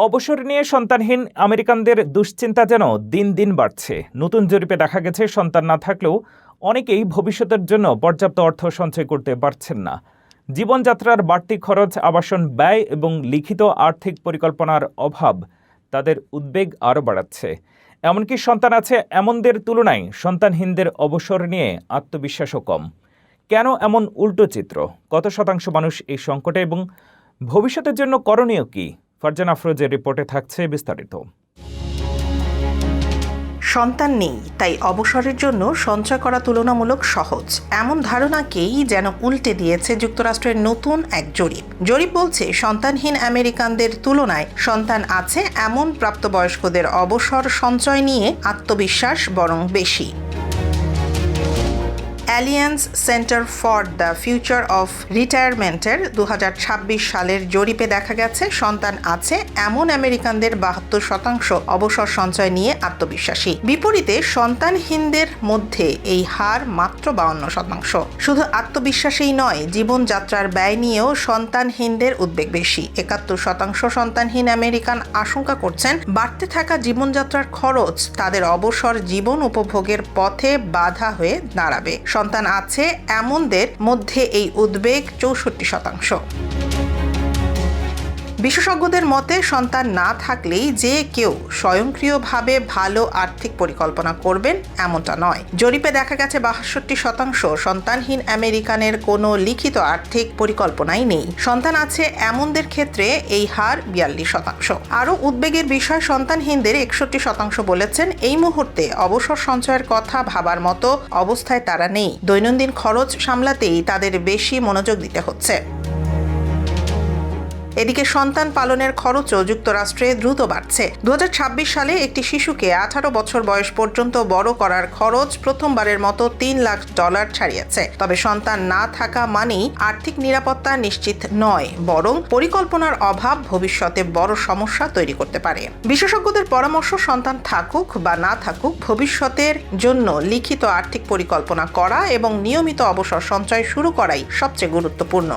অবসর নিয়ে সন্তানহীন আমেরিকানদের দুশ্চিন্তা যেন দিন দিন বাড়ছে। নতুন জরিপে দেখা গেছে সন্তান না থাকলেও অনেকেই ভবিষ্যতের জন্য পর্যাপ্ত অর্থ সঞ্চয় করতে পারছেন না। জীবনযাত্রার বাড়তি খরচ, আবাসন ব্যয় এবং লিখিত আর্থিক পরিকল্পনার অভাব তাদের উদ্বেগ আরও বাড়াচ্ছে। এমনকি সন্তান আছে এমনদের তুলনায় সন্তানহীনদের অবসর নিয়ে আত্মবিশ্বাসও কম। কেন এমন উল্টো চিত্র? কত শতাংশ মানুষ এই সংকটে এবং ভবিষ্যতের জন্য করণীয় কি? ফারজানা আফরোজের রিপোর্টে থাকছে বিস্তারিত। সন্তান নেই, তাই অবসরের জন্য সঞ্চয় করা তুলনামূলক সহজ, এমন ধারণাকেই যেন উল্টে দিয়েছে যুক্তরাষ্ট্রের নতুন এক জরিপ বলছে সন্তানহীন আমেরিকানদের তুলনায় সন্তান আছে এমন প্রাপ্তবয়স্কদের অবসর সঞ্চয় নিয়ে আত্মবিশ্বাস বরং বেশি। Alliance centre for the future of রিটায়ারমেন্টের 2026 সালের জরিপে দেখা গেছে সন্তান আছে এমন আমেরিকানদের 72% অবসর সঞ্চয় নিয়ে আত্মবিশ্বাসী। বিপরীতে সন্তানহীনদের মধ্যে এই হার মাত্র 52%। শুধু আত্মবিশ্বাসেই নয়, জীবনযাত্রার ব্যয় নিয়েও সন্তানহীনদের উদ্বেগ বেশি। 71% সন্তানহীন আমেরিকান আশঙ্কা করছেন বাড়তে থাকা জীবনযাত্রার খরচ তাদের অবসর জীবন উপভোগের পথে বাধা হয়ে দাঁড়াবে। সন্তান আছে এমনদের মধ্যে এই উদ্বেগ 64%। বিশেষজ্ঞদের মতে সন্তান না থাকলেই যে কেউ স্বয়ংক্রিয়ভাবে ভালো আর্থিক পরিকল্পনা করবেন এমনটা নয়। জরিপে দেখা গেছে 62% সন্তানহীন আমেরিকানের কোনো লিখিত আর্থিক পরিকল্পনাই নেই। সন্তান আছে এমনদের ক্ষেত্রে এই হার 42%। আরও উদ্বেগের বিষয়, সন্তানহীনদের 61% বলেছেন এই মুহূর্তে অবসর সঞ্চয়ের কথা ভাবার মতো অবস্থায় তারা নেই। দৈনন্দিন খরচ সামলাতেই তাদের বেশি মনোযোগ দিতে হচ্ছে। এদিকে সন্তান পালনের খরচও যুক্তরাষ্ট্রে দ্রুত বাড়ছে। 2026 সালে একটি শিশুকে 18 বছর বয়স পর্যন্ত বড় করার খরচ প্রথমবারের মতো $3 লাখ ছাড়িয়েছে। তবে সন্তান না থাকা মানেই আর্থিক নিরাপত্তা নিশ্চিত নয়, বরং পরিকল্পনার অভাব ভবিষ্যতে বড় সমস্যা তৈরি করতে পারে। বিশেষজ্ঞদের পরামর্শ, সন্তান থাকুক বা না থাকুক, ভবিষ্যতের জন্য লিখিত আর্থিক পরিকল্পনা করা এবং নিয়মিত অবসর সঞ্চয় শুরু করাই সবচেয়ে গুরুত্বপূর্ণ।